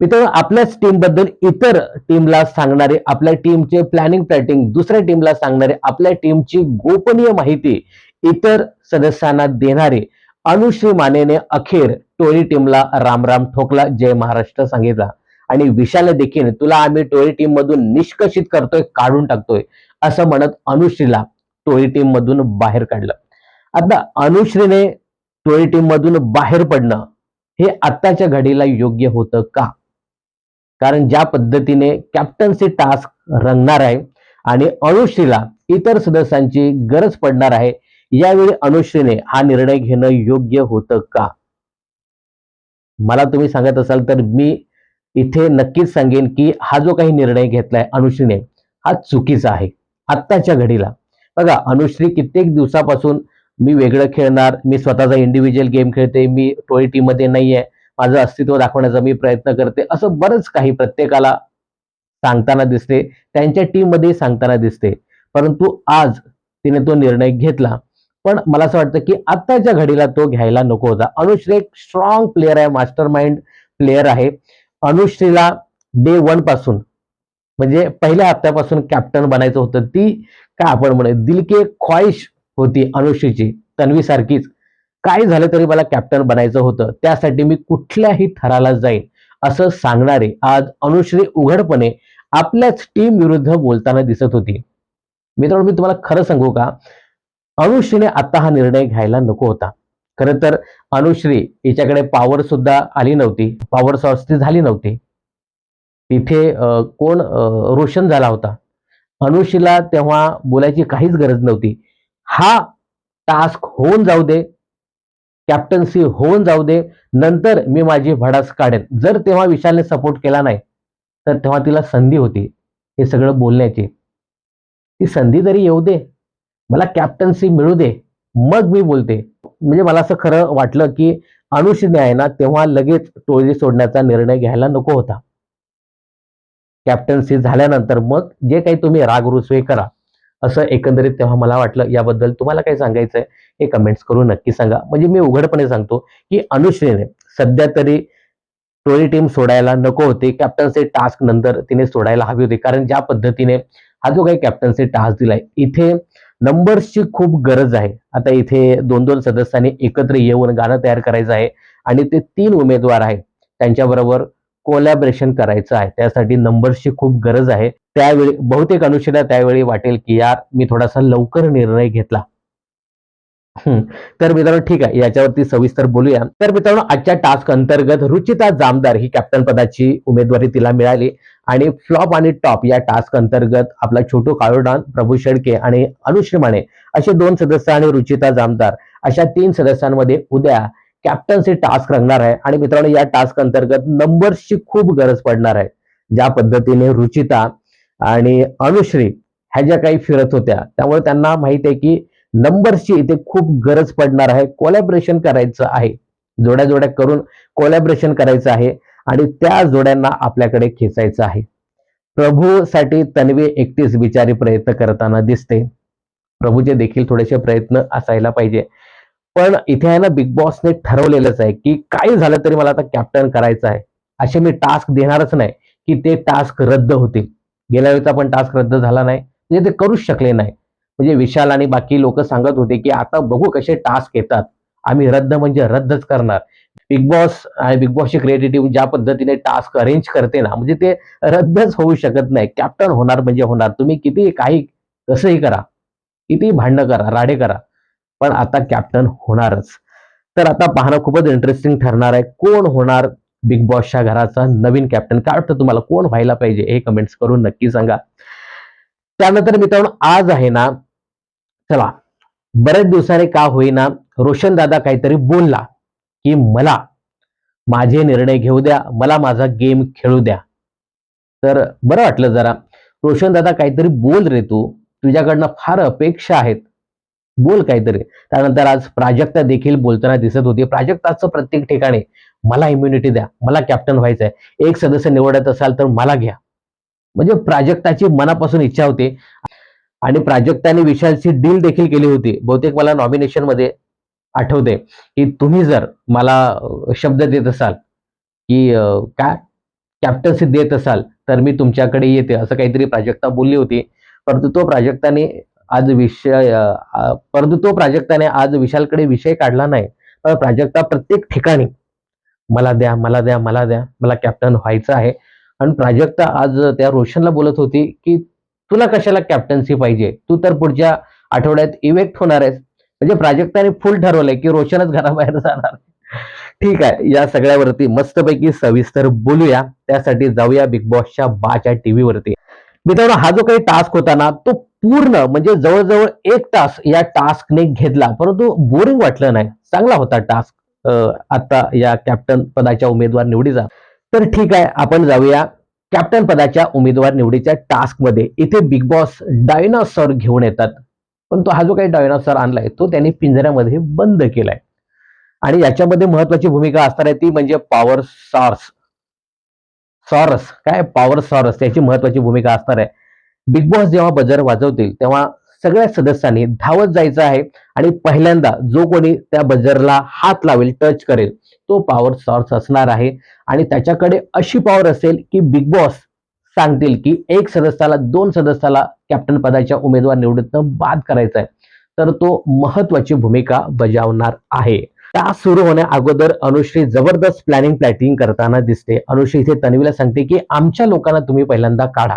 मित्रांनो, आपल्याच टीम बद्दल इतर टीमला सांगणारे, आपल्या टीमचे प्लॅनिंग प्लॅटिंग दुसऱ्या टीमला सांगणारे, आपल्या टीमची गोपनीय माहिती इतर सदस्यांना देणारे अनुश्री मानेने अखेर टोळी टीमला रामराम ठोकला, जय महाराष्ट्र सांगितला. आणि विशाल देखील तुला आम्ही टोळी टीम मधून निष्कासित करतोय, काढून टाकतोय असं म्हणत अनुश्रीला टोळी टीम मधून बाहेर काढलं. आता अनुश्रीने टोळी टीम मधून बाहेर पडणं हे आत्ताच्या घडीला योग्य होतं का? कारण ज्या पद्धतीने कॅप्टन्सी टास्क रंगणार आहे आणि अनुश्रीला इतर सदस्यांची गरज पडणार आहे, यावेळी अनुश्रीने हा निर्णय घेणं योग्य होतं का? मला तुम्ही सांगत असाल तर मी इथे नक्कीच सांगेन की हा जो काही निर्णय घेतलाय अनुश्रीने, हा चुकीचा आहे आत्ताच्या घडीला. बघा, अनुश्री कित्येक दिवसापासून मी वेगळं खेळणार, मी स्वतःचा इंडिव्हिज्युअल गेम खेळते, मी टोळी टीम मध्ये नाहीये, माझं अस्तित्व दाखवण्याचा मी प्रयत्न करते, असं बरंच काही प्रत्येकाला सांगताना दिसते, त्यांच्या टीम मध्ये सांगताना दिसते. परंतु आज तिने तो निर्णय घेतला. पण मला असं वाटतं की आत्ताच्या घडीला तो घ्यायला नको होता. अनुश्री एक स्ट्रॉंग प्लेअर आहे, मास्टर माइंड प्लेअर आहे. अनुश्रीला डे वन पासून म्हणजे पहिल्या हप्त्यापासून कॅप्टन बनायचं होतं. ती काय आपण म्हणे दिल की एक ख्वाहिश होती अनुश्रीची, तन्वी सारखीच. काय झालं तरी मला कॅप्टन बनायचं होतं, त्यासाठी मी कुठल्याही थराला जाईन असं सांगणारे आज अनुश्री उघडपणे आपल्याच टीम विरुद्ध बोलताना दिसत होती. मित्रांनो, मी तुम्हाला खरं सांगू का, अनुश्रीने आता हा निर्णय घ्यायला नको होता. खरं तर अनुश्री हिच्याकडे पॉवर सुद्धा आली नव्हती, पॉवर सॉर्स ती झाली नव्हती. तिथे कोण रोशन झाला होता. अनुश्रीला तेव्हा बोलायची काहीच गरज नव्हती. हा टास्क होऊन जाऊ दे, कॅप्टन्सी होऊन जाऊ दे, नंतर मी माझी भडास काढेन. जर तेव्हा विशालने सपोर्ट केला नाही, तर तेव्हा तिला संधी होती हे सगळं बोलण्याची. ती संधी तरी येऊ दे, मला कॅप्टन्सी मिळू दे, मग मी बोलते. म्हणजे मला असं खरं वाटलं की अनुश्रीने आहे ना, तेव्हा लगेच टोळी सोडण्याचा निर्णय घ्यायला नको होता. कॅप्टन्सी झाल्यानंतर मग जे काही तुम्ही राग रुसवे करा, असं एकंदरीत तेव्हा मला वाटलं. याबद्दल तुम्हाला काय सांगायचंय हे कमेंट्स करून नक्की सांगा. म्हणजे मी उघडपणे सांगतो की अनुश्रीने सध्या तरी टोळी टीम सोडायला नको होती, कॅप्टन्सी टास्क नंतर तिने सोडायला हवी होती. कारण ज्या पद्धतीने हा जो काही कॅप्टन्सी टास्क दिलाय, इथे नंबर्सची खूप गरज आहे. आता इथे दोन दोन सदस्यांनी एकत्र येऊन गाणं तयार करायचं आहे आणि ते 3 उमेदवार आहेत, त्यांच्याबरोबर कोलॅबरेशन करायचं आहे. त्यासाठी नंबर्सची खूप गरज आहे. त्यावेळी बहुतेक अनुषेला त्यावेळी वाटेल की यार मी थोडासा लवकर निर्णय घेतला. तर मित्रांनो, ठीक आहे, याच्यावरती सविस्तर बोलूया. तर मित्रांनो, आजच्या टास्क अंतर्गत रुचिता जामदार ही कॅप्टन पदाची उमेदवारी तिला मिळाली आणि फ्लॉप आणि टॉप या टास्क अंतर्गत आपला छोटू काळोडान, प्रभू शेडके आणि अनुश्री माने असे 2 सदस्य आणि रुचिता जामदार अशा 3 सदस्यांमध्ये उद्या कॅप्टन्सी टास्क रंगणार आहे. आणि मित्रांनो, या टास्क अंतर्गत नंबर्सची खूप गरज पडणार आहे. ज्या पद्धतीने रुचिता आणि अनुश्री ह्या ज्या काही फिरत होत्या, त्यामुळे त्यांना माहित आहे की नंबर्सची इथे खूप गरज पडणार आहे. कोलॅबरेशन करायचं आहे, जोड्या जोड्या करून कोलॅबरेशन करायचं आहे आणि त्या जोड्यांना आपल्याकडे खेचायचं आहे. प्रभूसाठी तन्वी एकटीच बिचारी प्रयत्न करताना दिसते. प्रभूचे देखील थोडेसे प्रयत्न असायला पाहिजे. पण इथे आहे ना, बिग बॉसने ठरवलेलंच आहे की काही झालं तरी मला आता कॅप्टन करायचं आहे. असे मी टास्क देणारच नाही की ते टास्क रद्द होतील. गेल्या वेळेचा पण टास्क रद्द झाला नाही, म्हणजे ते करूच शकले नाही. म्हणजे विशाल आणि बाकी लोक सांगत होते की आता बघू कसे टास्क येतात, आम्ही रद्द म्हणजे रद्दच करणार. बिग बॉस आणि बिग बॉसची क्रिएटिव्हिटी ज्या पद्धतीने टास्क अरेंज करते ना, म्हणजे ते रद्दच होऊ शकत नाही. कॅप्टन होणार म्हणजे होणार. तुम्ही किती काही कसंही करा, किती भांडणं करा, राडे करा, पण आता कॅप्टन होणारच. तर आता पाहणं खूपच इंटरेस्टिंग ठरणार आहे. कोण होणार बिग बॉसच्या घराचा नवीन कॅप्टन? काय वाटतं तुम्हाला, कोण व्हायला पाहिजे हे कमेंट्स करून नक्की सांगा. त्यानंतर मित्रांनो, आज आहे ना, चला, बरेच दिवसाने का होईना रोशन दादा काहीतरी बोलला की मला माझे निर्णय घेऊ द्या, मला माझा गेम खेळू द्या. तर बरं वाटलं जरा. रोशन दादा काहीतरी बोल रे, तू तुझ्याकडनं फार अपेक्षा आहेत, बोल काहीतरी. त्यानंतर आज प्राजक्ता देखील बोलताना दिसत होती. प्राजक्ताचं प्रत्येक ठिकाणी मला इम्युनिटी द्या, मला कॅप्टन व्हायचंय, एक सदस्य निवडत असाल तर मला घ्या. म्हणजे प्राजक्ताची मनापासून इच्छा होती. आणि प्राजक्ताने विशालची डील देखील केली होती. बहुतेक मला नॉमिनेशन मध्ये आठवते की तुम्ही जर मला शब्द देत असाल की काय कॅप्टन्सी देत असाल तर मी तुमच्याकडे येते, असं काहीतरी प्राजक्ता बोलली होती. परंतु तो प्राजक्ताने आज विशालकडे विषय काढला नाही. तर प्राजक्ता प्रत्येक ठिकाणी मला द्या, मला द्या, मला द्या, मला कॅप्टन व्हायचं आहे. आणि प्राजक्ता आज त्या रोशनला बोलत होती, की तुला कशाला कॅप्टन्सी पाहिजे? तू तर पुढच्या आठवड्यात इव्हेक्ट होणार आहेस. म्हणजे प्राजक्ताने फुल ठरवलंय, की रोशनच घराबाहेर जाणार. ठीक आहे. या सगळ्यावरती मस्तपैकी सविस्तर बोलूया. त्यासाठी जाऊया बिग बॉसच्या बाच्या टीव्हीवरती. मित्रांनो, हा जो काही टास्क होता ना, तो पूर्ण म्हणजे जवळ-जवळ 1 तास या टास्कने घेतला. परंतु बोरिंग वाटलं नाही. चांगला होता टास्क आता या कॅप्टन पदाच्या उमेदवार निवडीचा. तर ठीक आहे, आपण जाऊया कॅप्टन पदाच्या उमेदवार निवडीच्या टास्कमध्ये. इथे बिग बॉस डायनासॉर घेऊन येतात. पण तो हा जो काही डायनासॉर आणलाय, तो त्यांनी पिंजऱ्यामध्ये बंद केलाय. आणि याच्यामध्ये महत्वाची भूमिका असणार आहे ती म्हणजे पॉवर सॉर्स. सॉरस काय पॉवर सॉरस त्याची महत्वाची भूमिका असणार आहे. बिग बॉस जेव्हा बजर वाजवतील तेव्हा सगळ्या सदस्यांनी धावत जायचं आहे आणि पहिल्यांदा जो कोणी त्या बजरला हात लावेल, टच करेल, तो पॉवर सॉर्स असणार आहे. आणि त्याच्याकडे अशी पॉवर असेल की बिग बॉस सांगतील की एक सदस्याला, 2 सदस्याला कॅप्टन पदाच्या उमेदवार निवडीतनं बाद करायचा आहे, तर तो महत्वाची भूमिका बजावणार आहे. टास्क सुरू होण्या अगोदर अनुश्री जबरदस्त प्लॅनिंग करताना दिसते. अनुश्री इथे तन्वीला सांगते की आमच्या लोकांना तुम्ही पहिल्यांदा काढा,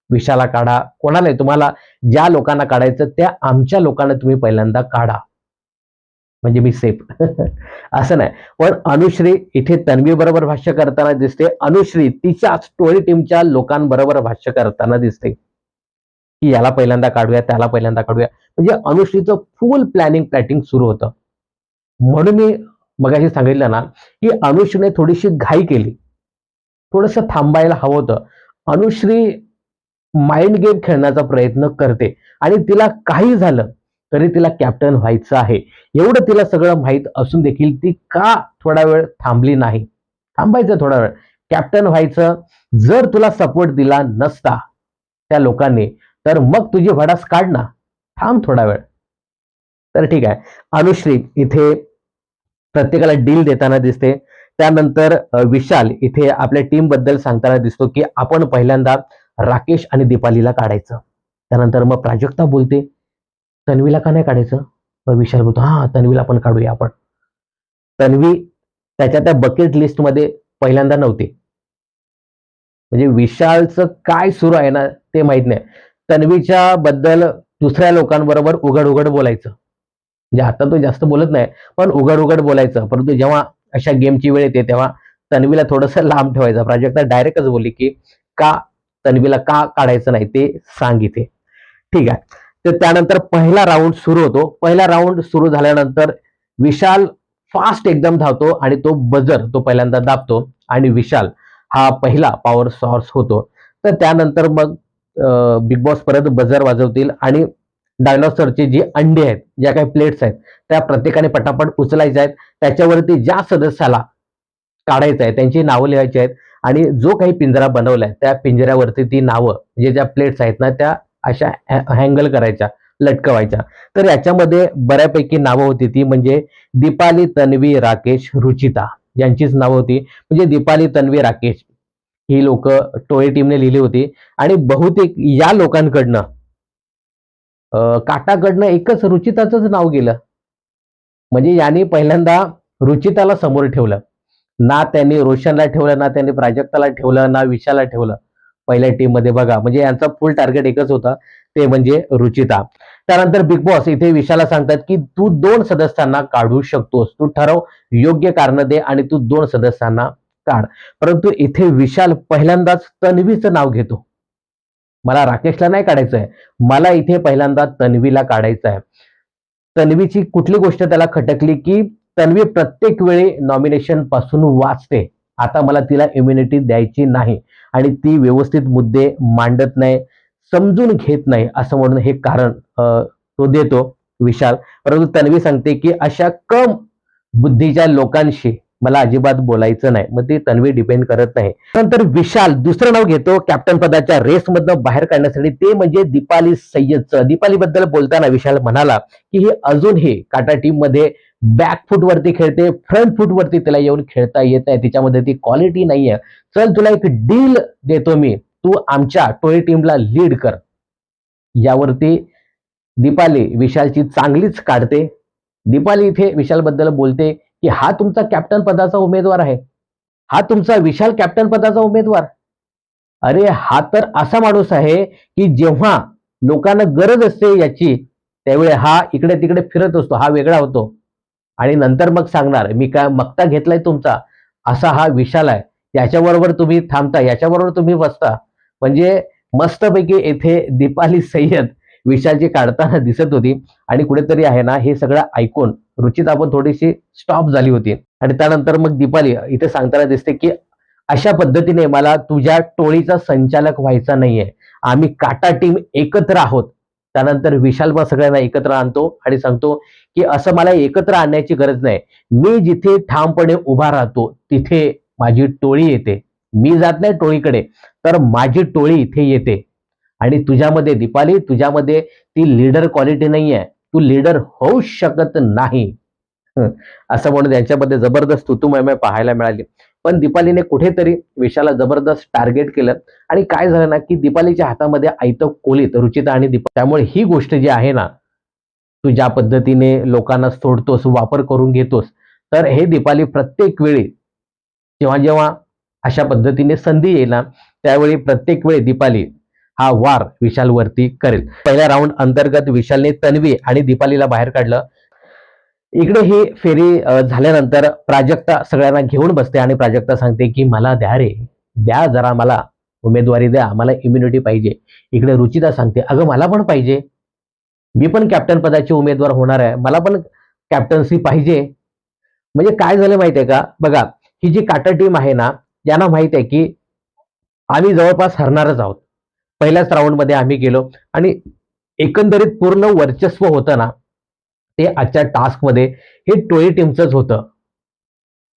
विशाला काढा, कोणालाही तुम्हाला ज्या लोकांना काढायचं त्या आमच्या लोकांना तुम्ही पहिल्यांदा काढा, म्हणजे मी सेफ. असं नाही. पण अनुश्री इथे तन्वी बरोबर भाष्य करताना दिसते. अनुश्री तिच्या स्टोरी टीमच्या लोकांबरोबर भाष्य करताना दिसते की याला पहिल्यांदा काढूया, त्याला पहिल्यांदा काढूया. म्हणजे अनुश्रीचं फुल प्लॅनिंग सुरू होतं. म्हणून मी मगाशी सांगितलं ना, की अनुश्रीने थोडीशी घाई केली. थोडंसं थांबायला हवं होतं. अनुश्री माइंड गेम खेळण्याचा प्रयत्न करते आणि तिला काही झालं तरी तिला कॅप्टन व्हायचं आहे. एवढं तिला सगळं माहीत असून देखील ती का थोडा वेळ थांबली नाही? थांबायचं थोडा वेळ. कॅप्टन व्हायचं. जर तुला सपोर्ट दिला नसता त्या लोकांनी, तर मग तुझी भडास काढ ना. थांब थोडा वेळ. तर ठीक आहे. अनुश्री इथे प्रत्येकाला डील देताना दिसते. त्यानंतर विशाल इथे आपल्या टीम बद्दल सांगताना दिसतो, की आपण पहिल्यांदा राकेश आणि दीपालीला काढायचं. त्यानंतर मग प्राजक्ता बोलते, तन्वीला का नाही काढायचं? मग विशाल बोलतो, "हां, तन्वीला पण काढूया आपण." तन्वी त्याच्या त्या बकेट लिस्टमध्ये पहिल्यांदा नव्हती. म्हणजे विशालचं काय सुरू आहे ना, ते माहीत नाही. तन्वीच्या बद्दल दुसऱ्या लोकांबरोबर उघड-उघड बोलायचं. म्हणजे आता तो जास्त बोलत नाही, पण उघड-उघड बोलायचं. परंतु जेव्हा अशा गेमची वेळ येते, तेव्हा तन्वीला थोडंसं लांब ठेवायचं. प्राजक्ता डायरेक्टच बोलली, की "का तन्वीला का काढायचं नाही ते सांग इथे." ठीक आहे. तर त्यानंतर पहिला राउंड सुरू होतो. पहिला राउंड सुरू झाल्यानंतर विशाल फास्ट एकदम धावतो आणि तो बजर तो पहिल्यांदा दाबतो आणि विशाल हा पहिला पॉवर सॉर्स होतो. तर त्यानंतर मग बिग बॉस परत बजर वाजवतील आणि डायनॉसॉरची जी अंडी आहेत, ज्या काही प्लेट्स आहेत, त्या प्रत्येकाने पटापट उचलायच्या आहेत. त्याच्यावरती ज्या सदस्याला काढायचं आहे त्यांची नावं लिहायची आहेत आणि जो काही पिंजरा बनवलाय त्या पिंजऱ्यावरती ती नावं म्हणजे ज्या प्लेट्स आहेत ना त्या अशा हँगल करायच्या, लटकवायच्या. तर याच्यामध्ये बऱ्यापैकी नावं होती ती म्हणजे दीपाली, तन्वी, राकेश, रुचिता यांचीच नावं होती. म्हणजे दीपाली, तन्वी, राकेश ही लोक टोळी टीमने लिहिली होती आणि बहुतेक या लोकांकडनं काटाकडनं एकच रुचिताचंच नाव गेलं. म्हणजे यांनी पहिल्यांदा रुचिताला समोर ठेवलं. ना त्यांनी रोशनला ठेवलं, ना त्यांनी प्राजक्ताला ठेवलं, ना विशाला ठेवलं. पहिल्या टीममध्ये बघा, म्हणजे यांचा फुल टार्गेट एकच होता, ते म्हणजे रुचिता. त्यानंतर बिग बॉस इथे विशाला सांगतात, की "तू 2 सदस्यांना काढू शकतोस. तू ठरव, योग्य कारणं दे आणि तू 2 सदस्यांना काढ." परंतु इथे विशाल पहिल्यांदाच तन्वीचं नाव घेतो. मला राकेशला नाही काढायचंय. मला इथे पहिल्यांदा तन्वीला काढायचं आहे. तन्वीची कुठली गोष्ट त्याला खटकली, की तन्वी प्रत्येक वेळी नॉमिनेशन पासून वाचते. आता मला तिला इम्युनिटी द्यायची नाही आणि ती व्यवस्थित मुद्दे मांडत नाही, समजून घेत नाही असं म्हणून हे कारण तो देतो विशाल. परंतु तन्वी सांगते, की अशा कम बुद्धीच्या लोकांशी मला अजिबात बोलायचं नाही. मग ती तन्वी डिपेंड करत नाही. नंतर विशाल दुसरं नाव घेतो कॅप्टन पदाच्या रेसमधनं बाहेर काढण्यासाठी, ते म्हणजे दीपाली सय्यदचं. दीपाली बद्दल बोलताना विशाल म्हणाला की ही अजूनही काटा टीम मध्ये बॅक फूट वरती खेळते, फ्रंट फूट वरती तिला येऊन खेळता येत नाही, तिच्यामध्ये ती क्वालिटी नाहीये. चल तुला एक डील देतो मी, तू आमच्या टोळी टीमला लीड कर. यावरती दीपाली विशालची चांगलीच काढते. दीपाली इथे विशाल बद्दल बोलते की हा तुमचा कॅप्टन पदाचा उमेदवार आहे, हा तुमचा विशाल कॅप्टन पदाचा उमेदवार. अरे हा तर असा माणूस आहे की जेव्हा लोकांना गरज असते याची, त्यावेळी हा इकडे तिकडे फिरत असतो, हा वेगळा होतो. आणि नंतर मग सांगणार मी काय मक्ता घेतलाय तुमचा, असा हा विशाल आहे. याच्याबरोबर तुम्ही थांबता, याच्याबरोबर तुम्ही बसता. म्हणजे मस्तपैकी येथे दीपाली सय्यद विशालची काढताना दिसत होती. आणि कुठेतरी आहे ना, हे सगळं ऐकून रुचिता पण थोडीशी स्टॉप झाली होती. आणि त्यानंतर मग दीपाली इथे सांगताना दिसते की अशा पद्धतीने मला तुझ्या टोळीचा संचालक व्हायचा नाहीये. आम्ही काटा टीम एकत्र आहोत. त्यानंतर विशाल पण सगळ्यांना एकत्र आणतो आणि सांगतो की असं मला एकत्र आणण्याची गरज नाही. मी जिथे ठामपणे उभा राहतो तिथे माझी टोळी येते. मी जात नाही टोळीकडे, तर माझी टोळी इथे येते. आणि तुझ्यामध्ये दीपाली, तुझ्यामध्ये ती लीडर क्वालिटी नाहीये. तू लीडर होऊ शकत नाही. हं, असं म्हणून त्यांच्यामध्ये जबरदस्त तू-तू-मैं-मैं पाहायला मिळाली. पण दीपालीने कुठेतरी विशालला जबरदस्त टार्गेट केलं. आणि काय झालं ना, की दीपालीच्या हातामध्ये आयतं कोलीत रुचिता आणि दीपा. त्यामुळे ही गोष्ट जी आहे ना, तू ज्या पद्धतीने लोकांना सोडतोस, वापर करून घेतोस, तर हे दीपाली प्रत्येक वेळी जेव्हा जेव्हा अशा पद्धतीने संधी येईल ना, त्यावेळी प्रत्येक वेळी दीपाली हा वार विशालवरती करेल. पहिल्या राऊंड अंतर्गत विशालने तन्वी आणि दीपालीला बाहेर काढलं. इकडे ही फेरी झाल्यानंतर प्राजक्ता सगळ्यांना घेऊन बसते आणि प्राजक्ता सांगते की मला द्या रे, द्या जरा मला उमेदवारी द्या, मला इम्युनिटी पाहिजे. इकडे रुचिता सांगते अगं मला पण पाहिजे, मी पण कॅप्टन पदाचे उमेदवार होणार आहे, मला पण कॅप्टन्सी पाहिजे. म्हणजे काय झालं माहितीये का, बघा ही जी काटा टीम आहे ना, यांना माहित आहे की आम्ही जवळपास हरणारच आहोत. पहिल्याच राऊंड मध्ये आम्ही गेलो आणि एकंदरीत पूर्ण वर्चस्व होतं ना, ते आजच्या टास्कमध्ये हे टोळी टीमचंच होतं.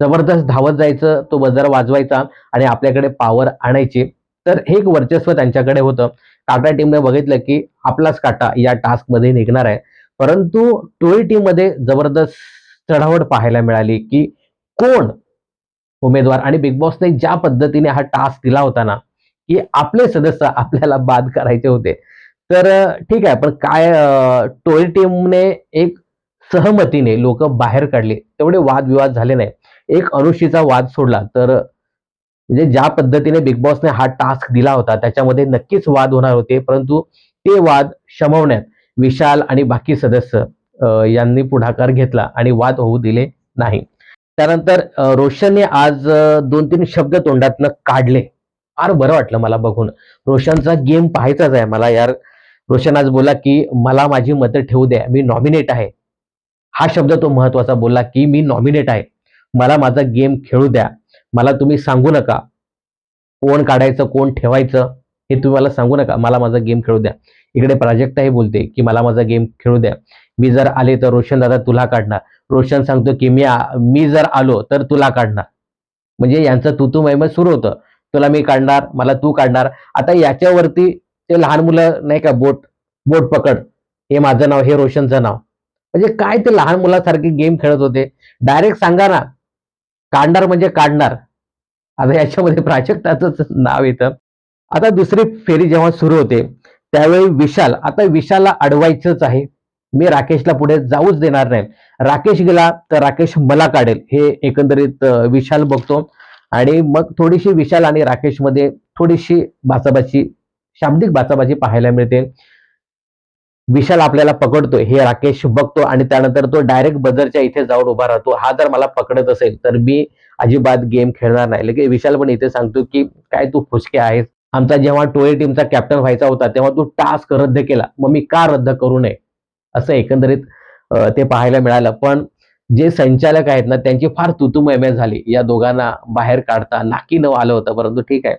जबरदस्त धावत जायचं, तो बजर वाजवायचा आणि आपल्याकडे पॉवर आणायची. तर हे एक वर्चस्व त्यांच्याकडे होतं. काटा टीमने बघितलं की आपलाच काटा या टास्कमध्ये निघणार आहे. परंतु टोळी टीममध्ये जबरदस्त चढाओढ पाहायला मिळाली की कोण उमेदवार. आणि बिग बॉसने ज्या पद्धतीने हा टास्क दिला होता ना, की आपले सदस्य आपल्याला बाद करायचे होते. तर ठीक आहे, पण काय टोळी टीमने एक सहमतीने लोक बाहेर काढले, तेवढे वादविवाद झाले नाही. एक अनुषीचा वाद सोडला तर म्हणजे ज्या पद्धतीने बिग बॉसने हा टास्क दिला होता त्याच्यामध्ये नक्कीच वाद होणार होते. परंतु ते वाद शमवण्यात विशाल आणि बाकी सदस्य यांनी पुढाकार घेतला आणि वाद होऊ दिले नाही. त्यानंतर रोशनने आज 2-3 शब्द तोंडातनं काढले. फार बरं वाटलं मला बघून. रोशनचा गेम पाहायचाच आहे मला यार. रोशन आज बोलला की मला माझी मतं ठेवू द्या, मी नॉमिनेट आहे. हा शब्द तो महत्वाचा बोलला की मी नॉमिनेट आहे, मला माझा गेम खेळू द्या, मला तुम्ही सांगू नका कोण काढायचं कोण ठेवायचं, हे तुम्ही मला सांगू नका, मला माझा गेम खेळू द्या. इकडे प्राजक्ताही बोलते की मला माझा गेम खेळू द्या, मी जर आले तर रोशन दादा तुला काढणार. रोशन सांगतो की मी जर आलो तर तुला काढणार. म्हणजे यांचं तू मैमत सुरू होतं. तुला मी काढणार, मला तू काढणार. आता याच्यावरती ते लहान मुलं नाही का, बोट बोट पकड, हे माझं नाव, हे रोशनचं नाव. म्हणजे काय ते लहान मुलासारखे गेम खेळत होते. डायरेक्ट सांगा ना, काढणार म्हणजे काढणार. आता याच्यामध्ये प्राजक्ताचंच नाव येतं. आता दुसरी फेरी जेव्हा सुरू होते त्यावेळी विशाल, आता विशालला अडवायचंच आहे. मी राकेशला पुढे जाऊच देणार नाही. राकेश गेला तर राकेश मला काढेल हे एकंदरीत विशाल बघतो. आणि मग थोडीशी विशाल आणि राकेश मध्ये थोडीशी बाचाबाची, शाब्दिक बाचाबाची पाहायला मिळते. विशाल आपल्याला पकडतोय हे राकेश बघतो आणि त्यानंतर तो डायरेक्ट बजरच्या इथे जाऊन उभा राहतो. हा जर मला पकडत असेल तर मी अजिबात गेम खेळणार नाही. लगे विशाल पण इथे सांगतो की काय तू फुसके आहेस, आमचा जेव्हा टोळी टीमचा कॅप्टन व्हायचा होता तेव्हा तू टास्क रद्द केला, मग मी का रद्द करू नये, असं एकंदरीत ते पाहायला मिळालं. पण जे संचालक आहेत ना त्यांची फार तुतुमयमय झाली या दोघांना बाहेर काढता. नाकी नऊ आलं होतं, परंतु ठीक आहे,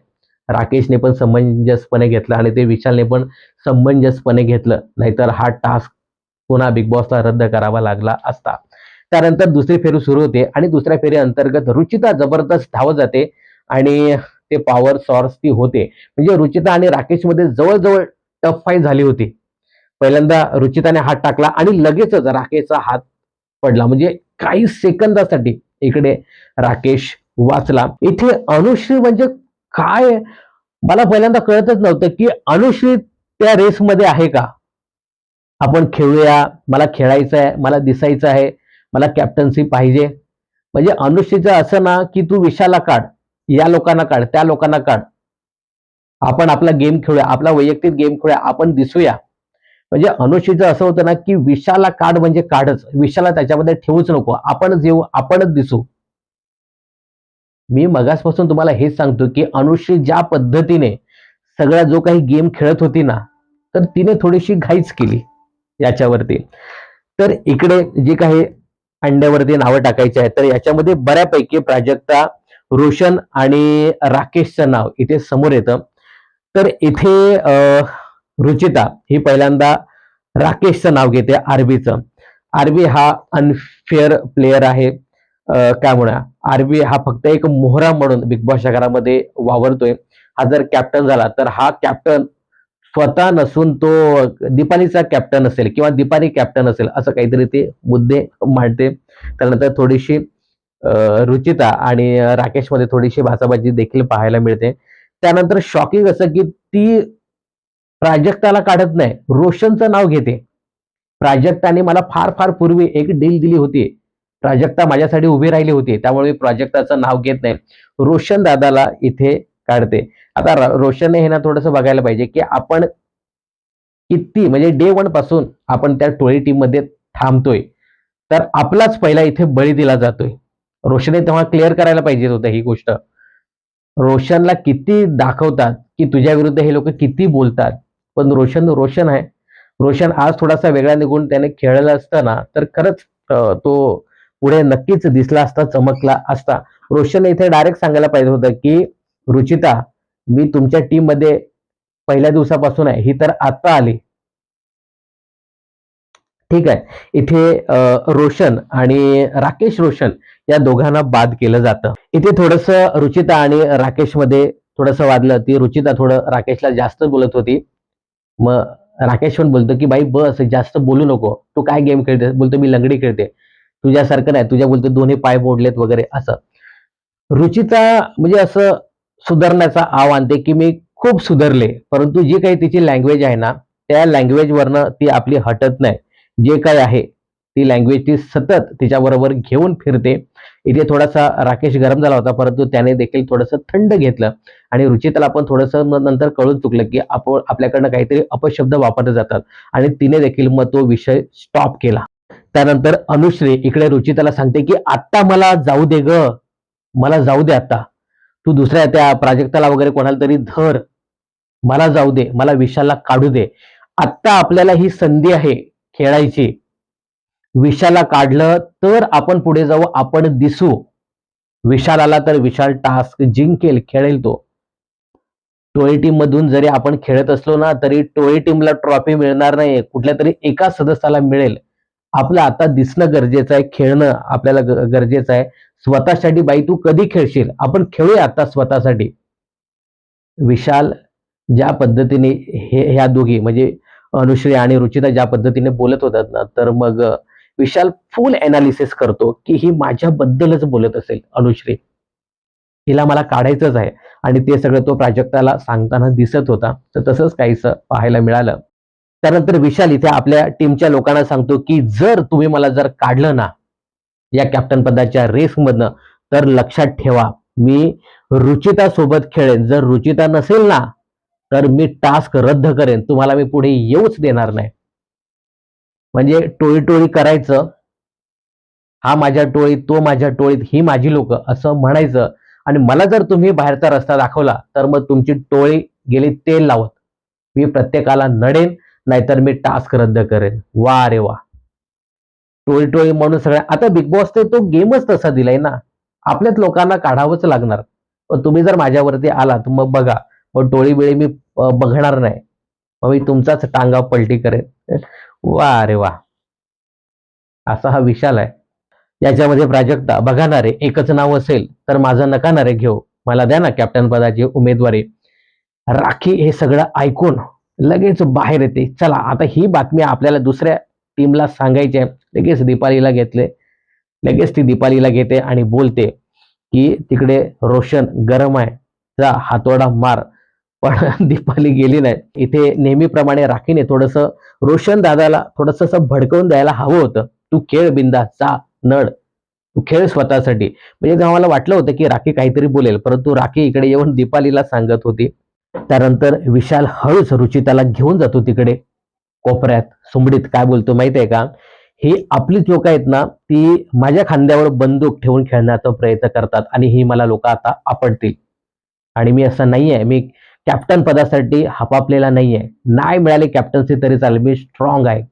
राकेशने पण समंजसपणे घेतलं आणि ते विशालने पण समंजसपणे घेतलं, नाहीतर हा टास्क पुन्हा बिग बॉसला रद्द करावा लागला असता. त्यानंतर दुसरी फेरी सुरू होते आणि दुसऱ्या फेरी अंतर्गत रुचिता जबरदस्त धावत जाते आणि ते पॉवर सॉर्स ती होते. म्हणजे रुचिता आणि राकेशमध्ये जवळजवळ टफ फाईट झाली होती. पहिल्यांदा रुचिताने हात टाकला आणि लगेचच राकेशचा हात पडला. म्हणजे काही सेकंदासाठी इकडे राकेश वाचला. इथे अनुश्री म्हणजे काय, मला पहिल्यांदा कळतच नव्हतं की अनुश्री त्या रेसमध्ये आहे का? आपण खेळूया, मला खेळायचं आहे, मला दिसायचं आहे, मला कॅप्टन्सी पाहिजे. म्हणजे अनुश्रीचं असं ना की तू विशाला काढ, या लोकांना काढ, त्या लोकांना काढ. आपण आपला गेम खेळूया, आपला वैयक्तिक गेम खेळूया, आपण दिसूया. म्हणजे अनुश्रीचं असं होतं ना की विशाला काढ म्हणजे काढच, विशाला त्याच्यामध्ये ठेवूच नको, आपणच येऊ, आपणच दिसू. मी मगासपासून तुम्हाला हेच सांगतो की अनुश्री ज्या पद्धतीने सगळा जो काही गेम खेळत होती ना, तर तिने थोडीशी घाईच केली याच्यावरती. तर इकडे जे काही अंड्यावरती नावं टाकायची आहेत, तर याच्यामध्ये बऱ्यापैकी प्राजक्ता, रोशन आणि राकेशचं नाव इथे समोर येतं. तर इथे रुचिता ही पहिल्यांदा राकेशचं नाव घेते, आरबीचं. आरबी हा अनफेअर प्लेयर आहे. काय म्हणूया, आरबी हा फक्त एक मोहरा म्हणून बिग बॉसच्या घरामध्ये वावरतोय. हा जर कॅप्टन झाला तर हा कॅप्टन स्वतः नसून तो दीपालीचा कॅप्टन असेल किंवा दीपाली कॅप्टन असेल, असं काहीतरी ते मुद्दे मांडते. त्यानंतर थोडीशी रुचिता आणि राकेशमध्ये थोडीशी भासाभाजी देखील पाहायला मिळते. त्यानंतर शॉकिंग असं की ती प्राजक्ताला काढत नाही, रोशनचं नाव घेते. प्राजक्ताने मला फार फार पूर्वी एक डील दिली होती, प्राजक्ता माझ्यासाठी उभी राहिली होती, त्यामुळे मी प्राजक्ताचं नाव घेत नाही, रोशन दादाला इथे काढते. आता रोशनने हे ना थोडंसं बघायला पाहिजे की आपण किती म्हणजे डे वन पासून आपण त्या टोळी टीम मध्ये थांबतोय, तर आपलाच पहिला इथे बळी दिला जातोय. रोशनने तेव्हा क्लिअर करायला पाहिजे होतं ही गोष्ट. रोशनला किती दाखवतात की तुझ्या विरुद्ध हे लोक किती बोलतात, पण रोशन रोशन आहे. रोशन आज थोडासा वेगळा निघून त्याने खेळला असता ना, तर खरंच तो पुढे नक्कीच दिसला असता, चमकला असता. रोशनने इथे डायरेक्ट सांगायला पाहिजे होतं की रुचिता, मी तुमच्या टीम मध्ये पहिल्या दिवसापासून आहे, ही तर आता आली. ठीक आहे. इथे रोशन आणि राकेश रोशन या दोघांना बाद केलं जातं. इथे थोडंसं रुचिता आणि राकेशमध्ये थोडंसं वादलं. ती रुचिता थोडं राकेशला जास्त बोलत होती. मग राकेश पण बोलतो की बाई बस, जास्त बोलू नको. तू काय गेम खेळते? बोलतो मी लंगडी खेळते. तुझ्यासारखं नाही. तुझ्या बोलतो दोन्ही पाय मोडलेत वगैरे असं. रुचिता म्हणजे असं सुधारण्याचा आव आणते की मी खूप सुधारले, परंतु जी काही तिची लँग्वेज आहे ना, त्या लँग्वेजवरनं ती आपली हटत नाही. जे काही आहे ती लँग्वेज ती सतत तिच्याबरोबर घेऊन फिरते. इथे थोडासा राकेश गरम झाला होता, परंतु त्याने देखील थोडंसं थंड घेतलं आणि रुचिताला पण थोडंसं नंतर कळून चुकलं की आपण आपल्याकडनं काहीतरी अपशब्द वापरले जातात आणि तिने देखील मग तो विषय स्टॉप केला. त्यानंतर अनुश्री इकडे रुचिताला सांगते की आता मला जाऊ दे ग, मला जाऊ दे आता. तू दुसऱ्या त्या प्राजक्ताला वगैरे कोणाला तरी धर, मला जाऊ दे, मला विशालला काढू दे. आत्ता आपल्याला ही संधी आहे खेळायची. विशालला काढलं तर आपण पुढे जाऊ, आपण दिसू. विशाल आला तर विशाल टास्क जिंकेल, खेळेल तो. टोळी टीम मधून जरी आपण खेळत असलो ना, तरी टोळी टीमला ट्रॉफी मिळणार नाही, कुठल्या तरी एका सदस्याला मिळेल. आपलं आता दिसणं गरजेचं आहे, खेळणं आपल्याला गरजेचं आहे. स्वतःसाठी बाई तू कधी खेळशील, आपण खेळूया आता स्वतःसाठी. विशाल ज्या पद्धतीने ह्या दोघी म्हणजे अनुश्री आणि रुचिता ज्या पद्धतीने बोलत होतात ना, तर मग विशाल फुल एनालिसिस करतो की ही माझ्याबद्दलच बोलत असेल अनुश्री, हिला मला काढायचंच आहे. आणि ते सगळं तो प्राजक्ताला सांगताना दिसत होता. तर तसंच काहीसं पाहायला मिळालं. त्यानंतर विशाल इथे आपल्या टीमच्या लोकांना सांगतो की जर तुम्ही मला जर काढलं ना या कॅप्टन पदाच्या रेसमधनं, तर लक्षात ठेवा मी रुचिता सोबत खेळेन. जर रुचिता नसेल ना, तर मी टास्क रद्द करेन. तुम्हाला मी पुढे येऊच देणार नाही. म्हणजे टोळी टोळी करायचं, हा माझ्या टोळीत, तो माझ्या टोळीत, ही माझी लोक असं म्हणायचं. आणि मला जर तुम्ही बाहेरचा रस्ता दाखवला, तर मग तुमची टोळी गेली तेल लावत. मी प्रत्येकाला नडेन, नाहीतर मी टास्क रद्द करेन. वा रे वा. टोळी टोळी म्हणून सगळ्या आता बिग बॉस तो गेमच तसा दिलाय ना, आपल्याच लोकांना काढावंच लागणार. पण तुम्ही जर माझ्यावरती आलात मग बघा, मग टोळी बिळी मी बघणार नाही, मग मी तुमचाच टांगा पलटी करेन. वा रे वा. असा हा विशाल आहे. याच्यामध्ये प्राजक्ता, बघा ना रे, एकच नाव असेल तर माझं नका ना रे घेऊ, मला द्या ना कॅप्टन पदाची उमेदवारी. राखी हे सगळं ऐकून लगेच बाहेर येते. चला आता ही बातमी आपल्याला दुसऱ्या टीमला सांगायची आहे. लगेच दीपालीला घेतले. लगेच ती दीपालीला घेते आणि बोलते की तिकडे रोशन गरम आहे, जा हातोडा मार. पण दीपाली गेली नाही. इथे नेहमीप्रमाणे राखीने थोडस रोशन दादाला थोडस असं भडकवून द्यायला हवं होतं. तू खेळ बिंदास, जा नड, तू खेळ स्वतःसाठी. म्हणजे तेव्हा मला वाटलं होतं की राखी काहीतरी बोलेल, परंतु राखी इकडे येऊन दीपालीला सांगत होती. त्यानंतर विशाल हळूच रुचिताला घेऊन जातो तिकडे कोपऱ्यात सुमडीत. काय बोलतो माहितीये का, ही आपलीच लोक आहेत ना, ती माझ्या खांद्यावर बंदूक ठेवून खेळण्याचा प्रयत्न करतात आणि ही मला लोक आता आपडतील. आणि मी असं नाहीये, मी कॅप्टन पदासाठी हपापलेला नाहीये. नाही मिळाली कॅप्टन्सी तरी चालेल, मी स्ट्रॉंग आहे.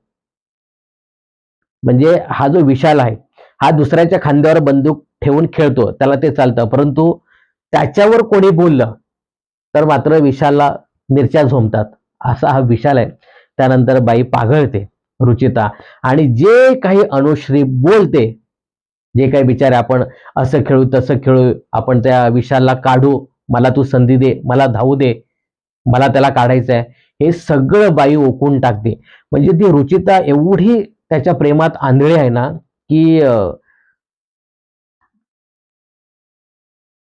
म्हणजे हा जो विशाल आहे, हा दुसऱ्याच्या खांद्यावर बंदूक ठेवून खेळतो, त्याला ते चालतं. परंतु त्याच्यावर कोणी बोललं तर मात्र विशालला मिरच्या झोंबतात. असा हा विशाल आहे. त्यानंतर बाई पाघळते रुचिता, आणि जे काही अनुश्री बोलते, जे काही बिचारे आपण असं खेळू तसं खेळू, आपण त्या विशालला काढू, मला तू संधी दे, मला धावू दे, मला त्याला काढायचं आहे, हे सगळं बाई ओकून टाकते. म्हणजे ती रुचिता एवढी त्याच्या प्रेमात आंधळी आहे ना, की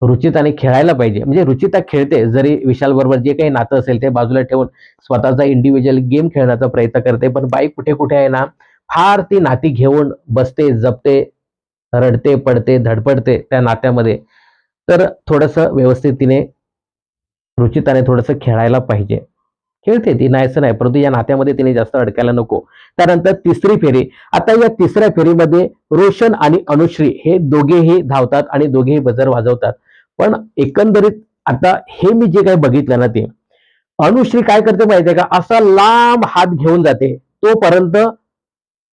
रुचिताने खेळायला पाहिजे. म्हणजे रुचिता खेळते, जरी विशाल बरोबर जे काही नातं असेल ते बाजूला ठेवून स्वतःचा इंडिव्हिज्युअल गेम खेळण्याचा प्रयत्न करते. पण बाई कुठे कुठे आहे ना, फार ती नाती घेऊन बसते, जपते, रडते, पडते, धडपडते त्या नात्यामध्ये. तर थोडस व्यवस्थित तिने, रुचिताने थोडस खेळायला पाहिजे. खेळते ती, नाही असं नाही, परंतु या नात्यामध्ये तिने जास्त अडकायला नको. त्यानंतर तिसरी फेरी. आता या तिसऱ्या फेरीमध्ये रोशन आणि अनुश्री हे दोघेही धावतात आणि दोघेही बजर वाजवतात. पण एकंदरीत आता हे मी जे काही बघितलं ना, ते अनुश्री काय करते माहितीये का, असा लांब हात घेऊन जाते, तोपर्यंत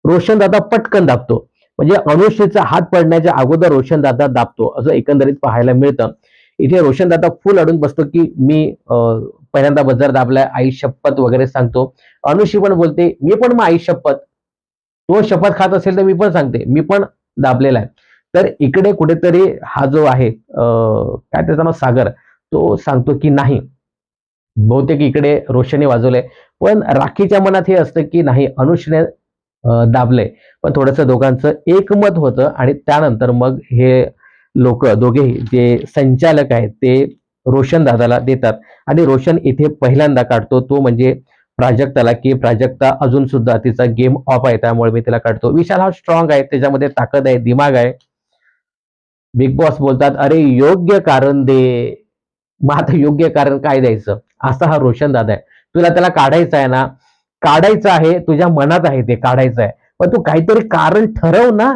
रोशन दादा पटकन दाबतो. म्हणजे अनुश्रीचा हात पडण्याच्या अगोदर रोशन दादा दाबतो, असं एकंदरीत पाहायला मिळतं. इथे रोशन दादा फुल अडून बसतो की मी पहिल्यांदा बजर दाबलाय, आई शपथ वगैरे सांगतो. अनुश्री पण बोलते मी पण मग आई शपथ, तो शपथ खात असेल तर मी पण सांगते मी पण दाबलेला आहे. तर इकडे कुठेतरी हा जो आहे काय त्याचं नाव, सागर, तो सांगतो की नाही, बहुतेक इकडे रोशनने वाजवलंय. पण राखीच्या मनात हे असतं की नाही, अनुश्रीने दाबलंय. पण थोडंसं दोघांचं एकमत होतं आणि त्यानंतर मग हे लोक दोघेही जे संचालक आहेत ते रोशन दादाला देतात. आणि रोशन इथे पहिल्यांदा काढतो तो म्हणजे प्राजक्ताला, की प्राजक्ता अजून सुद्धा तिचा गेम ऑफ आहे, त्यामुळे मी तिला काढतो. विशाल हा स्ट्रॉंग आहे, त्याच्यामध्ये ताकद आहे, दिमाग आहे. बिग बॉस बोलतात अरे योग्य कारण दे. मग आता योग्य कारण काय द्यायचं, असा हा रोशन दादा आहे. तुला त्याला काढायचं आहे ना, काढायचं आहे, तुझ्या मनात आहे ते काढायचं आहे, पण तू काहीतरी कारण ठरव ना.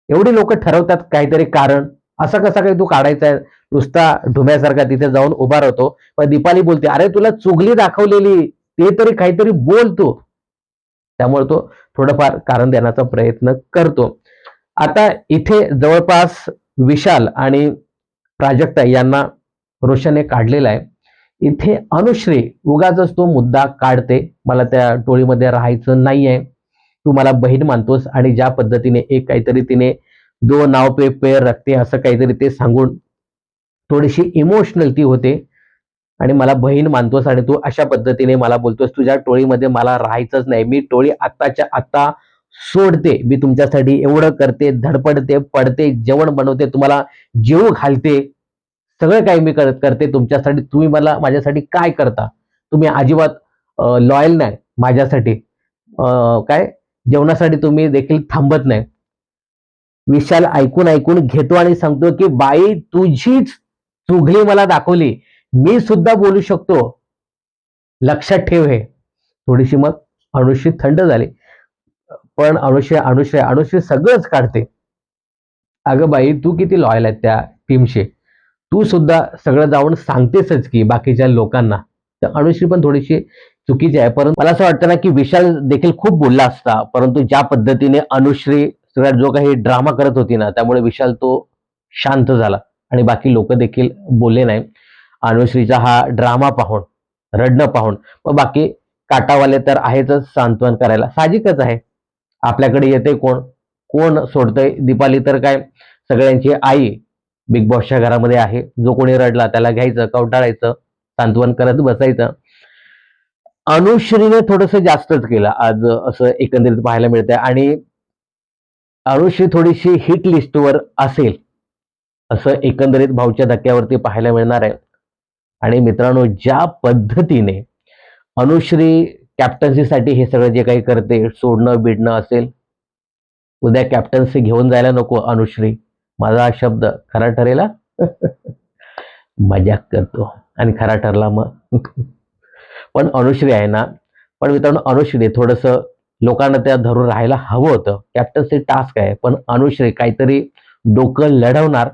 एवढी लोक ठरवतात काहीतरी कारण, असं कसं काही तू काढायचं आहे, नुसता ढुम्यासारखा तिथे जाऊन उभा राहतो. पण दीपाली बोलते अरे तुला चुगली दाखवलेली, ते तरी काहीतरी बोल तू. त्यामुळे तो थोडंफार कारण देण्याचा प्रयत्न करतो. आता इथे जवळपास विशाल आणि प्राजक्ता यांना रोशनने काढलेला आहे. इथे अनुश्री उगाच तो मुद्दा काढते, मला त्या टोळीमध्ये राहायचं नाहीये, तू मला बहीण मानतोस, आणि ज्या पद्धतीने एक काहीतरी तिने दो नाव पे पैर रखते असं काहीतरी ते सांगून थोडीशी इमोशनल ती होते. आणि मला बहीण मानतोस आणि तू अशा पद्धतीने मला बोलतोस, तुझ्या टोळीमध्ये मला राहायचंच नाही, मी टोळी आत्ताच्या आत्ता सोडते. मी तुमच्यासाठी एवढं करते, धडपडते, पडते, जेवण बनवते, तुम्हाला जीव घालते, सगळं काही मी करते तुमच्यासाठी. तुम्ही मला माझ्यासाठी काय करता, तुम्ही अजिबात लॉयल नाही माझ्यासाठी. काय, जेवणासाठी तुम्ही देखील थांबत नाही. विशाल ऐकून ऐकून घेतो आणि सांगतो की बाई तुझीच चुगली मला दाखवली, मी सुद्धा बोलू शकतो, लक्षात ठेव हे. थोडीशी मग अनुश्री थंड झाली. पण अनुश्री अनुश्री अनुश्री सगळंच काढते. अगं बाई तू किती लॉयल आहे त्या टीमशी, तू सुद्धा सगळं जाऊन सांगतेसच की बाकीच्या लोकांना. तर अनुश्री पण थोडीशी चुकीची आहे. परंतु मला असं वाटतं ना की विशाल देखील खूप बोलला असता, परंतु ज्या पद्धतीने अनुश्री सगळ्यात जो काही ड्रामा करत होती ना, त्यामुळे विशाल तो शांत झाला आणि बाकी लोक देखील बोलले नाही. अनुश्रीचा हा ड्रामा पाहून, रडणं पाहून, मग बाकी काटावाले तर आहेतच सांत्वन करायला, साहजिकच आहे. आपल्याकडे येते कोण, कोण सोडतंय? दीपाली तर काय सगळ्यांची आई बिग बॉसच्या घरामध्ये आहे. जो कोणी रडला त्याला घ्यायचं, कवटाळायचं, सांत्वन करत बसायचं. अनुश्रीने थोडस जास्तच केलं आज, असं एकंदरीत पाहायला मिळतंय. आणि अनुश्री थोडीशी हिट लिस्टवर असेल असं एकंदरीत भाऊच्या धक्क्यावरती पाहायला मिळणार आहे. आणि मित्रांनो, ज्या पद्धतीने अनुश्री कॅप्टन्सीसाठी हे सगळं जे काही करते, सोडणं बिडणं असेल, उद्या कॅप्टन्सी घेऊन जायला नको अनुश्री. माझा हा शब्द खरा ठरेल हा? मजाक करतो आणि खरा ठरला मग. पण अनुश्री आहे ना, पण मित्रांनो अनुश्री थोडस लोकांना त्या धरून राहायला हवं होतं. कॅप्टन्सी टास्क आहे, पण अनुश्री काहीतरी डोकं लढवणार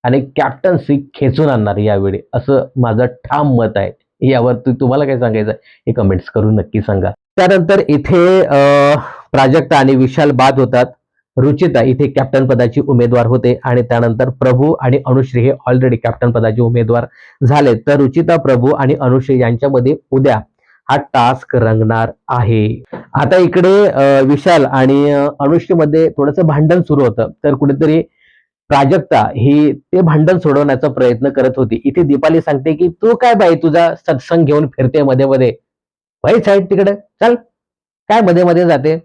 आणि कॅप्टन्सी खेचून आणणार यावेळी, असं माझं ठाम मत आहे. यावरती तुम्हाला काय सांगायचं हे कमेंट्स करून नक्की सांगा. त्यानंतर इथे प्राजक्ता आणि विशाल बाद होतात. रुचिता इथे कॅप्टन पदाची उमेदवार होते आणि त्यानंतर प्रभू आणि अनुश्री हे ऑलरेडी कॅप्टन पदाचे उमेदवार झाले. तर रुचिता, प्रभू आणि अनुश्री यांच्यामध्ये उद्या हा टास्क रंगणार आहे. आता इकडे विशाल आणि अनुश्री मध्ये थोडंसं भांडण सुरू होतं. तर कुठेतरी प्राजक्ता ही ते भांडण सोडवण्याचा प्रयत्न करत होती. इथे दीपाली सांगते की तू काय बाई तुझा सत्संग घेऊन फिरते मध्ये मध्ये, बाई साईड तिकडे चल, काय मध्ये मध्ये जाते.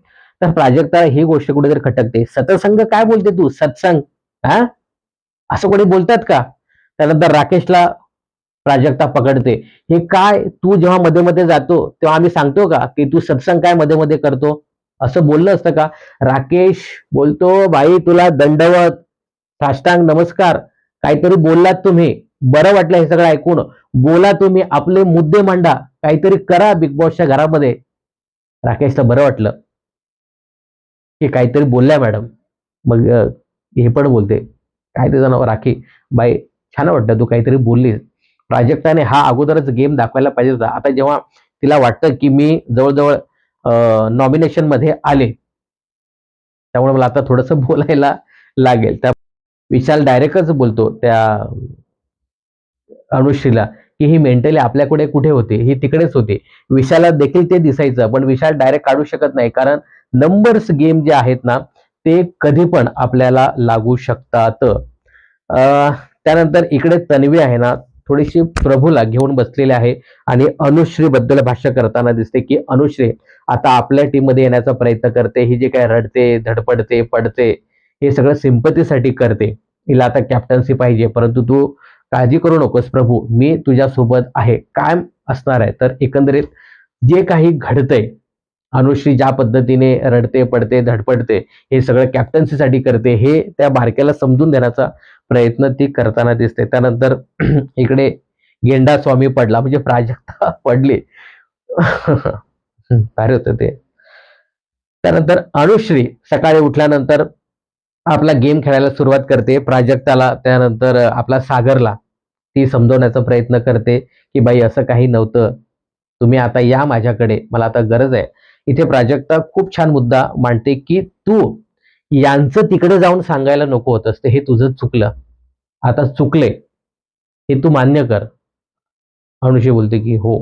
तर प्राजक्ता ही गोष्ट कुठेतरी खटकते. सतसंग काय बोलते तू, सत्संग? हा, असं कोणी बोलतात का? त्यानंतर राकेशला प्राजक्ता पकडते. हे काय, तू जेव्हा मध्ये मध्ये जातो तेव्हा आम्ही सांगतो का की तू सत्संग काय मध्ये मध्ये करतो? असं बोललं असतं का? राकेश बोलतो, बाई तुला दंडवत, साष्टांग नमस्कार. काहीतरी बोललात तुम्ही, बरं वाटलं हे सगळं ऐकून. बोला तुम्ही, आपले मुद्दे मांडा, काहीतरी करा बिग बॉसच्या घरामध्ये. राकेशला बरं वाटलं की काहीतरी बोलल्या मॅडम. मग हे पण बोलते, काय त्याचं नाव, राखी. बाई छान वाटतं तू काहीतरी बोललीस. प्राजक्ताने हा अगोदरच गेम दाखवायला पाहिजे होता. आता जेव्हा तिला वाटतं की मी जवळजवळ नॉमिनेशन मध्ये आले, त्यामुळे मला आता थोडंसं बोलायला लागेल. त्या विशाल डायरेक्टच बोलतो त्या अनुश्रीला की ही मेंटली आपल्याकडे कुठे होते, ही तिकडेच होती. विशालला देखील ते दिसायचं, पण विशाल डायरेक्ट काढू शकत नाही, कारण नंबर्स गेम जे आहेत ना ते कधी पण आपल्याला लागू शकतात. त्यानंतर इकडे तन्वी आहे ना, थोडीशी प्रभूला घेऊन बसलेली आहे आणि अनुश्री बद्दल भाष्य करताना दिसते की अनुश्री आता आपल्या टीम मध्ये येण्याचा प्रयत्न करते. ही जे काय रडते, धडपडते, पडते, हे सगळं सिंपतीसाठी करते. हिला आता कॅप्टन्सी पाहिजे, परंतु तू काळजी करू नकोस प्रभू, मी तुझ्यासोबत आहे, कायम असणार आहे. तर एकंदरीत जे काही घडतंय, अनुश्री ज्या पद्धतीने रडते, पडते, धडपडते, हे सगळं कॅप्टन्सीसाठी करते, हे त्या बारक्याला समजून देण्याचा प्रयत्न ती करताना दिसते. त्यानंतर इकडे गेंडा स्वामी पडला, म्हणजे प्राजक्ता पडली. भारी होतं ते. त्यानंतर अनुश्री सकाळी उठल्यानंतर आपला गेम खेळायला सुरुवात करते. प्राजक्ताला, त्यानंतर आपला सागरला ती समजवण्याचा प्रयत्न करते की बाई असं काही नव्हतं, तुम्ही आता या माझ्याकडे, मला आता गरज आहे. इथे प्राजक्ता खूप छान मुद्दा मांडते की तू यांचं तिकडे जाऊन सांगायला नको होतंस, ते हे तुझं चुकलं, आता चुकले हे तू मान्य कर. अनुषी बोलते की हो,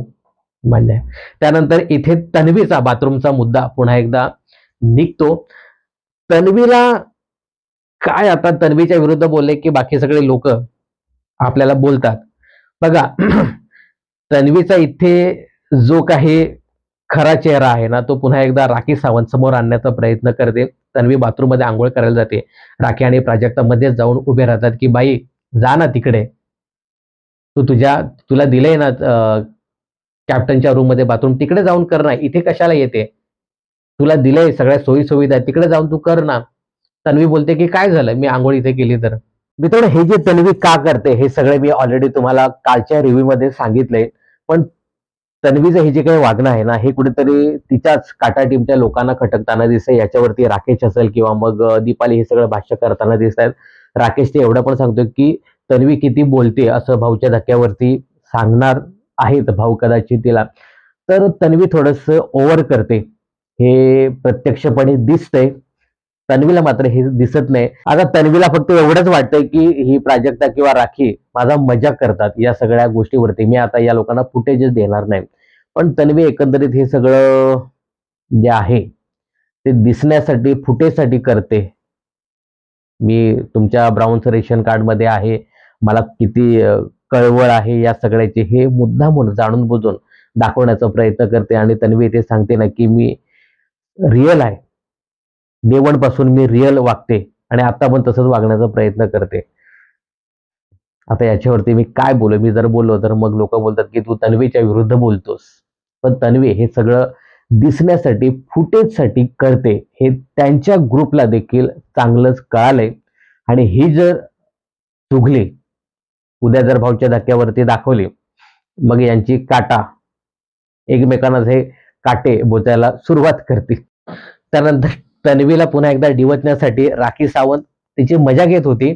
मान्य आहे. त्यानंतर इथे तन्वीचा बाथरूमचा मुद्दा पुन्हा एकदा निघतो. तन्वीला काय, आता तन्वीच्या विरुद्ध बोलले की बाकी सगळे लोक आपल्याला बोलतात बघा. तन्वीचा इथे जो काही खरा चेहरा आहे ना, तो पुन्हा एकदा राखी सावंत समोर आणण्याचा प्रयत्न करते. तन्वी बाथरूम मध्ये आंघोळ करायला जाते. राखी आणि प्राजक्ता मध्येच जाऊन उभे राहतात की बाई जा ना तिकडे, तू तुला दिलंय ना कॅप्टनच्या रूम मध्ये बाथरूम, तिकडे जाऊन कर ना, इथे कशाला येते? तुला दिलंय सगळ्या सोयी सुविधा, तिकडे जाऊन तू कर ना. तन्वी बोलते की काय झालं, मी आंघोळ इथे केली तर. मित्रांनो, हे जे तन्वी का करते हे सगळे मी ऑलरेडी तुम्हाला कालच्या रिव्ह्यू मध्ये सांगितलंय. पण तन्वीचं हे जे काही वागणं आहे ना, हे कुठेतरी तिच्याच काटा टीमच्या लोकांना खटकताना दिसतंय. याच्यावरती राकेश असेल किंवा मग दीपाली हे सगळं भाष्य करताना दिसत आहेत. राकेश ते एवढं पण सांगतो की तन्वी किती बोलते असं भाऊच्या धक्क्यावरती सांगणार आहेत भाऊ कदाचित तिला. तर तन्वी थोडस ओव्हर करते, हे प्रत्यक्षपणे दिसतंय. तन्वीला मात्र हे दिसत नाही. आता तन्वीला फक्त एवढंच वाटतंय की ही प्राजक्ता किंवा राखी माझा मजाक करतात या सगळ्या गोष्टीवरती, मी आता या लोकांना फुटेजच देणार नाही. पण तन्वी एकंदरीत हे सगळं जे आहे ते दिसण्यासाठी फुटेजसाठी करते. मी तुमच्या ब्राऊनचं रेशन कार्डमध्ये आहे, मला किती कळवळ आहे या सगळ्याची, हे मुद्दामून जाणून बुजून दाखवण्याचा प्रयत्न करते आणि तन्वी इथे सांगते ना की मी रिअल आहे. डे वन पासून मी रिअल वागते आणि आता पण तसंच वागण्याचा प्रयत्न करते. आता याच्यावरती मी काय बोलू? मी जर बोललो तर मग लोक बोलतात की तू तन्वीच्या विरुद्ध बोलतोस. पण तन्वी हे सगळं दिसण्यासाठी, फुटेजसाठी करते, हे त्यांच्या ग्रुपला देखील चांगलंच कळालंय. आणि ही जर चुगली उद्या जर भाऊच्या धक्क्यावरती दाखवली, मग यांची काटा एकमेकांना हे काटे बोचायला सुरुवात करतील. त्यानंतर तन्वीला पुन्हा एकदा डिवचण्यासाठी राखी सावंत तिची मजा घेत होती.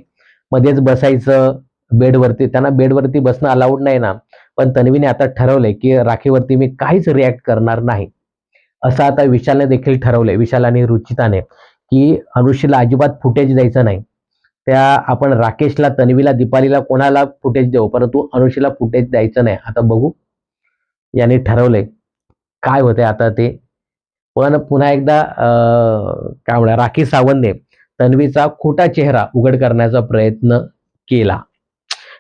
मध्येच बसायचं बेडवरती, त्यांना बेडवरती बसणं अलाउड नाही ना, पण तन्वीने आता ठरवलंय की राखीवरती मी काहीच रिॲक्ट करणार नाही. असं आता विशालने देखील ठरवलंय, विशाल आणि रुचिताने, की अनुश्रीला अजिबात फुटेज द्यायचं नाही. त्या आपण राकेशला, तन्वीला, दीपालीला कोणाला फुटेज देऊ, परंतु अनुश्रीला फुटेज द्यायचं नाही. आता बघू यांनी ठरवलंय काय होतंय आता ते. पण पुन्हा एकदा काय म्हणा, राखी सावंतने तन्वीचा खोटा चेहरा उघड करण्याचा प्रयत्न केला.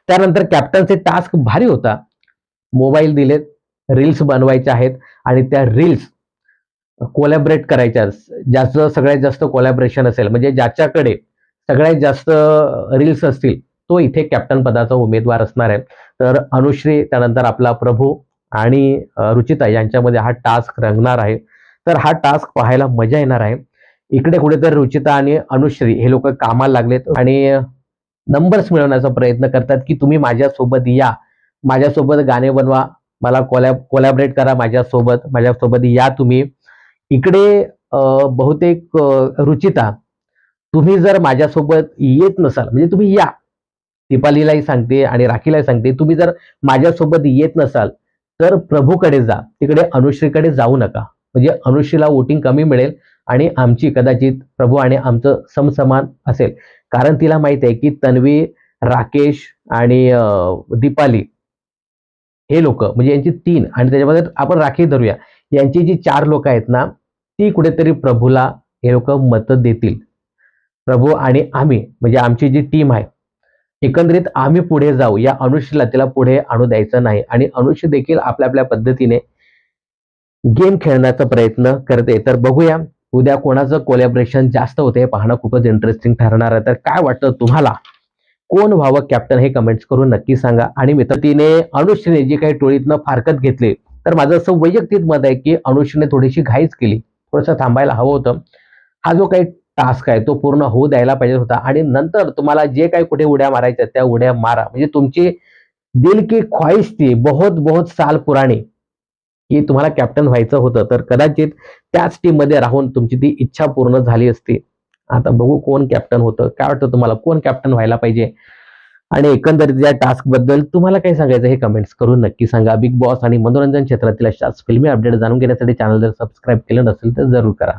त्यानंतर कॅप्टनचे टास्क भारी होता. मोबाईल दिलेत, रील्स बनवायच्या आहेत आणि त्या रील्स कोलॅबरेट करायच्या. ज्याचं सगळ्यात जास्त कोलॅबरेशन असेल, म्हणजे ज्याच्याकडे सगळ्यात जास्त रील्स असतील, तो इथे कॅप्टन पदाचा उमेदवार असणार आहे. तर अनुश्री, त्यानंतर आपला प्रभू आणि रुचिता यांच्यामध्ये हा टास्क रंगणार आहे. तर हा टास्क पाहायला मजा येणार आहे. इकडे कुठेतरी रुचिता आणि अनुश्री हे लोक कामाला लागलेत आणि नंबर्स मिळवण्याचा प्रयत्न करतात की तुम्ही माझ्यासोबत या, माझ्यासोबत गाणे बनवा, मला कोलॅबरेट करा माझ्यासोबत या तुम्ही. इकडे बहुतेक रुचिता, तुम्ही जर माझ्यासोबत येत नसाल, म्हणजे तुम्ही या, दीपालीलाही सांगते आणि राखीलाही सांगते, तुम्ही जर माझ्यासोबत येत नसाल तर प्रभूकडे जा, तिकडे अनुश्रीकडे जाऊ नका. म्हणजे अनुश्रीला वोटिंग कमी मिळेल आणि आमची कदाचित प्रभू आणि आमचं समसमान असेल. कारण तिला माहित आहे की तन्वी, राकेश आणि दीपाली हे लोक, म्हणजे यांची 3 आणि त्याच्यामध्ये आपण राखी धरूया, यांची जी 4 लोक आहेत ना, ती कुठेतरी प्रभूला हे लोक मतं देतील. प्रभू आणि आम्ही, म्हणजे आमची जी टीम आहे, एकंदरीत आम्ही पुढे जाऊ, या अनुश्रीला तिला पुढे आणू द्यायचं नाही. आणि अनुश्री देखील आपल्या आपल्या पद्धतीने गेम खेळण्याचा प्रयत्न करते. तर बघूया उद्या कोणाचं कोलॅबरेशन जास्त होते, पाहणं खूपच इंटरेस्टिंग ठरणार आहे. तर काय वाटतं तुम्हाला, कोण व्हावं कॅप्टन, हे कमेंट्स करून नक्की सांगा. आणि मित्र, तिने अनुश्रीने जी काही टोळीतनं फारकत घेतली, तर माझं असं वैयक्तिक मत आहे की अनुश्रीने थोडीशी घाईच केली, थोडंसं थांबायला हवं होतं. हा जो काही टास्क आहे तो पूर्ण होऊ द्यायला पाहिजे होता आणि नंतर तुम्हाला जे काही कुठे उड्या मारायच्या त्या उड्या मारा. म्हणजे तुमची दिल की ख्वाहिश थी बहुत बहुत साल पुराणी, की तुम्हाला कॅप्टन व्हायचं होतं, तर कदाचित त्याच टीम मध्ये राहून तुमची ती इच्छा पूर्ण झाली असती. आता बघू कोण कॅप्टन होतं. काय वाटतं तुम्हाला, कोण कॅप्टन व्हायला पाहिजे? आणि एकंदरीत या टास्क बद्दल तुम्हाला काय सांगायचं हे कमेंट्स करून नक्की सांगा. बिग बॉस आणि मनोरंजन क्षेत्रातील अशाच फिल्मी अपडेट जाणून घेण्यासाठी चॅनल जर सबस्क्राईब केलं नसेल तर जरूर करा.